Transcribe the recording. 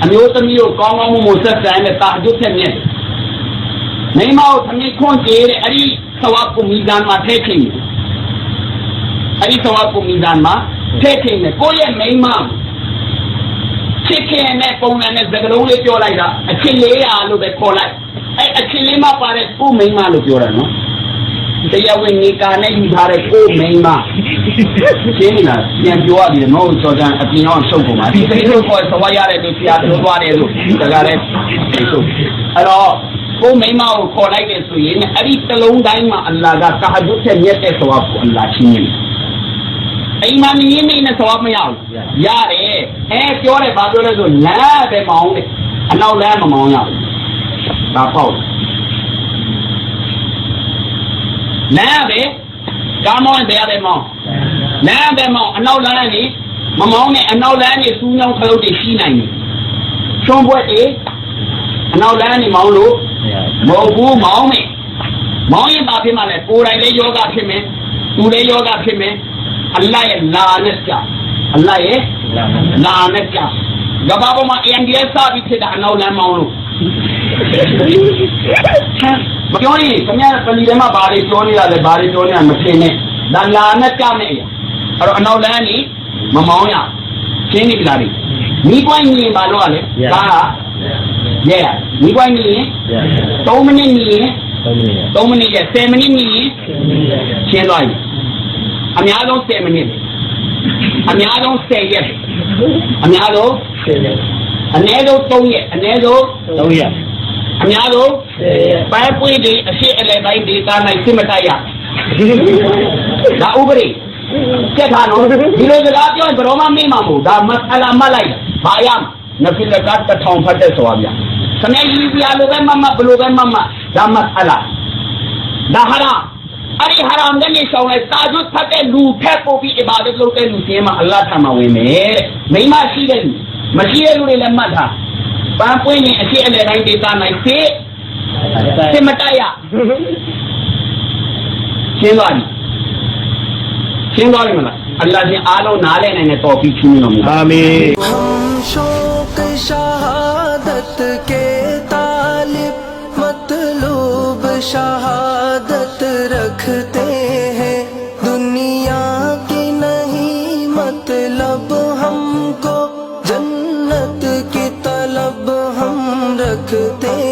အမျိုးသမီးကိုကောင်းကောင်းမွန်ဆက်ဆံတဲ့တာအကျိုးဆက်မြတ်မိမကိုသမီးခွန်ကျေးတဲ့အဲ့ဒီသဝကုမီဇန်မှာထည့်ချင်တယ်အဲ့ဒီသဝကုမီဇန်မှာထည့်ချင်တယ်ကိုယ့်ရဲ့မိမချစ်ခင်တဲ့ပုံစံနဲ့စကားလုံးလေးပြောလိုက်တာအချစ်လေးရာလို့ပဲခေါ်လိုက်အဲ့အချစ်လေးမှပါတဲ့ကိုမိမလို့ပြောတယ်နော်တရားဝင်နေကာနဲ့ယူထားတဲ့ကိုမိမရှင်းနေတာပြန်ပြောရပြီမဟုတ်စော်ကြံအပြင်အောင်ရှုပ်ကုန်ပါဒီစိတ်လို့ခေါ်သဝရတဲ့သူဆရာပြောသွားတယ်လို့ဒါကြတဲ့ရှုပ်အဲ့တော့ကိုမိမကိုခေါ်လိုက်တယ်ဆိုရင်အဲ့ဒီတလုံးတိုင်းမှာအလ္လာဟ်ကကာဟဂျုဆက်မြတ်တဲ့သဝကိုအလ္လာဟ်ချင်းနေအိမ်မှာနေနေတဲ့သဝမရဘူးရတယ်ပြောတယ်ဘာပြောလဲဆိုလမ်းပဲမောင်းတယ်အနောက်လမ်းမမောင်းရဘူးဒါပေါ့လမ်းပဲကားမောင်းတယ်ပဲမောင်းလမ်းပဲမောင်းအနောက်လမ်းနေမမောင်းနဲ့အနောက်လမ်းနေစူးညောင်းခလုတ်တွေရှိနိုင်တယ်ချုံးဘွက်တွေအနောက်လမ်းနေမောင်းလို့မဟုတ်ဘူးမောင်းမယ်မောင်းရင်ဘာဖြစ်မှလဲကိုယ်တိုင်လည်းယောဂဖြစ်မယ်သူလည်းယောဂဖြစ်မယ်အလ္လာဟ်ရဲ့လာနဲ့ကြအလ္လာဟ်ရဲ့လာနဲ့ကြကဘာပေါ်မှာအန်ဒီအက်စာပြီးဖြစ်တာအနောက်လမ်းမောင်းလို့မပြောရင်ခင်ဗျားပလီထဲမှာဘာတွေပြောနေရလဲဘာတွေပြောနေရမထင်နဲ့ဒါလာနဲ့ကြမယ်အဲ့တော့အနောက်လမ်းนี่မမောင်းရရှင်းနေကြလားမိကွိုင်းညီဘာလို့ လဲဒါရဲမိကွိုင်းညီ3မိနစ်ညီ3မိနစ်ရဲ့10မိနစ်ညီရှင်းသွားပြီအများဆုံး10မိနစ်အများဆုံး10ရက်အများဆုံး10ရက်အနည်းဆုံး3ရက်အနည်းဆုံး3ရက်အများဆုံးပဲပွေးတွေအရှိအလဲတိုင်းဒေသနိုင်စစ်မတိုက်ရဒါဥပဒေကျက်ထားနော်ဒီလိုစကားပြောရင်ဘယ်တော့မှမေ့မှာမဟုတ်ဒါမဆလာမလိုက်ဘာရမနဖီလကတ်တထောင်ဖတ်တဲ့ဆိုပါဗျာခဏကြီးပြလိုပဲမမဘလိုပဲမမဒါမဆလာဒါဟာရာအဲ့ဒီဟာရမ်နဲ့ဆောင်လိုက်တာဂျုဖတ်တဲ့လူဖက်ပို့ပြီးအဘာဒတ်လုပ်တဲ့လူစင်းမှာအလ္လာဟ်ထံမှာဝင်မယ်မိမရှိတဲ့လူမရှိတဲ့လူတွေလည်းမှတ်ထားပန်းပွင့်ရင်အရှိအလဲတိုင်းဒေသနိုင်စစ်မတိုက်ရရှင်းသွားပြီရှင်းသွားပြီမလားအလ္လာဟ်ရှင်အားလုံးနားလည်နိုင်တဲ့တော်ပြီးချင်းတော်မူအာမင်शौक़ शहादत के तालिब मतलूब शहादत रखते हैं दुनिया की नहीं मतलब हमको जन्नत की तलब हम रखते